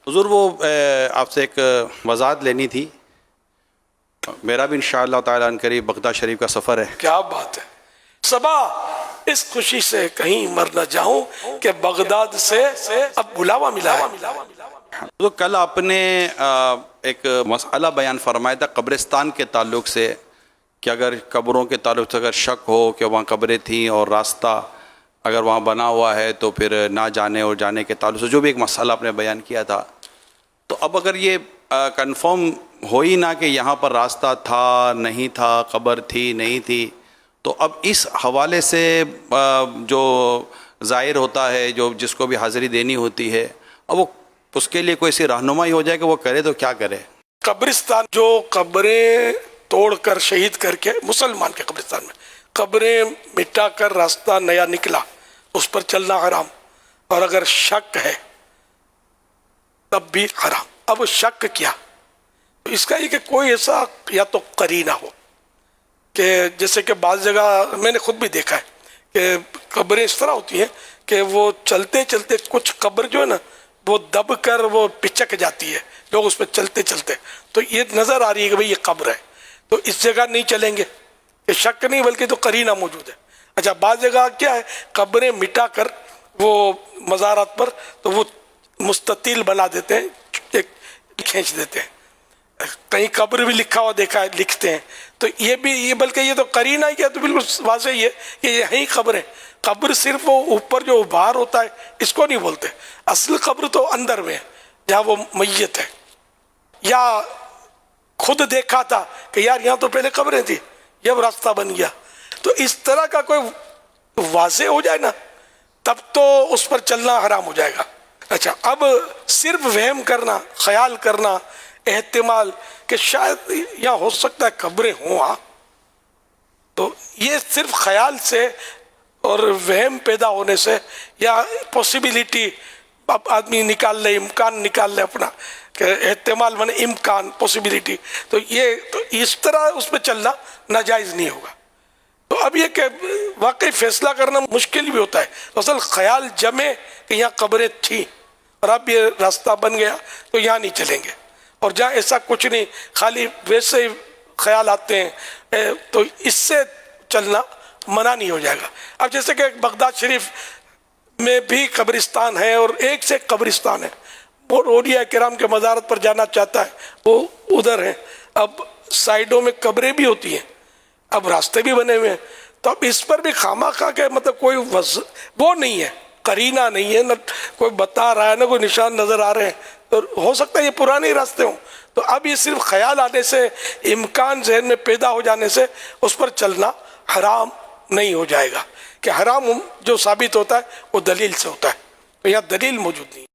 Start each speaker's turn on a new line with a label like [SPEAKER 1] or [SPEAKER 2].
[SPEAKER 1] حضور وہ آپ سے ایک وضاحت لینی تھی. میرا بھی انشاءاللہ تعالیٰ عنہ قریب بغداد شریف کا سفر ہے.
[SPEAKER 2] کیا بات ہے. صبا اس خوشی سے کہیں مر نہ جاؤں کہ بغداد سے اب بلاوا ملا ہے.
[SPEAKER 1] تو کل آپ نے ایک مسئلہ بیان فرمایا تھا قبرستان کے تعلق سے کہ اگر قبروں کے تعلق سے اگر شک ہو کہ وہاں قبریں تھیں اور راستہ اگر وہاں بنا ہوا ہے تو پھر نہ جانے اور جانے کے تعلق سے جو بھی ایک مسئلہ آپ نے بیان کیا تھا. تو اب اگر یہ کنفرم ہو ہی نہ کہ یہاں پر راستہ تھا نہیں تھا قبر تھی نہیں تھی تو اب اس حوالے سے جو ظاہر ہوتا ہے جو جس کو بھی حاضری دینی ہوتی ہے اب وہ اس کے لیے کوئی سی رہنمائی ہو جائے کہ وہ کرے تو کیا کرے.
[SPEAKER 2] قبرستان جو قبریں توڑ کر شہید کر کے مسلمان کے قبرستان میں قبریں مٹا کر راستہ نیا نکلا اس پر چلنا حرام اور اگر شک ہے تب بھی حرام. اب شک کیا اس کا یہ کہ کوئی ایسا یا تو قرینہ ہو کہ جیسے کہ بعض جگہ میں نے خود بھی دیکھا ہے کہ قبریں اس طرح ہوتی ہیں کہ وہ چلتے چلتے کچھ قبر جو ہے نا وہ دب کر وہ پچک جاتی ہے لوگ اس پہ چلتے چلتے تو یہ نظر آ رہی ہے کہ بھئی یہ قبر ہے تو اس جگہ نہیں چلیں گے. یہ شک نہیں بلکہ تو قرینہ موجود ہے. اچھا بعض جگہ کیا ہے قبریں مٹا کر وہ مزارات پر تو وہ مستطیل بنا دیتے ہیں ایک کھینچ دیتے ہیں. کہیں قبر بھی لکھا ہوا دیکھا ہے لکھتے ہیں تو یہ بھی یہ بلکہ یہ تو قرینہ ہی ہے تو بالکل واضح ہی ہے کہ یہیں قبر ہے. قبر صرف وہ اوپر جو باہر ہوتا ہے اس کو نہیں بولتے. اصل قبر تو اندر میں ہے جہاں وہ میت ہے. یا خود دیکھا تھا کہ یار یہاں تو پہلے قبریں تھی یہ اب راستہ بن گیا تو اس طرح کا کوئی واضح ہو جائے نا تب تو اس پر چلنا حرام ہو جائے گا. اچھا اب صرف وہم کرنا خیال کرنا احتمال کہ شاید یہاں ہو سکتا ہے قبریں ہوں ہاں تو یہ صرف خیال سے اور وہم پیدا ہونے سے یا پاسبلٹی اب آدمی نکال لے امکان نکال لے اپنا کہ احتمال من امکان پاسبلٹی تو یہ تو اس طرح اس پہ چلنا ناجائز نہیں ہوگا. تو اب یہ کہ واقعی فیصلہ کرنا مشکل بھی ہوتا ہے. اصل خیال جمے کہ یہاں قبریں تھیں اور اب یہ راستہ بن گیا تو یہاں نہیں چلیں گے اور جہاں ایسا کچھ نہیں خالی ویسے ہی خیال آتے ہیں تو اس سے چلنا منع نہیں ہو جائے گا. اب جیسے کہ بغداد شریف میں بھی قبرستان ہے اور ایک سے قبرستان ہے وہ اولیاء کرام کے مزارت پر جانا چاہتا ہے وہ ادھر ہے. اب سائیڈوں میں قبریں بھی ہوتی ہیں اب راستے بھی بنے ہوئے ہیں تو اب اس پر بھی خواہ کہ مطلب کوئی وہ نہیں ہے قرینہ نہیں ہے نہ کوئی بتا رہا ہے نہ کوئی نشان نظر آ رہے ہیں تو ہو سکتا ہے یہ پرانے راستے ہوں. تو اب یہ صرف خیال آنے سے امکان ذہن میں پیدا ہو جانے سے اس پر چلنا حرام نہیں ہو جائے گا کہ حرام جو ثابت ہوتا ہے وہ دلیل سے ہوتا ہے. تو یہاں دلیل موجود نہیں.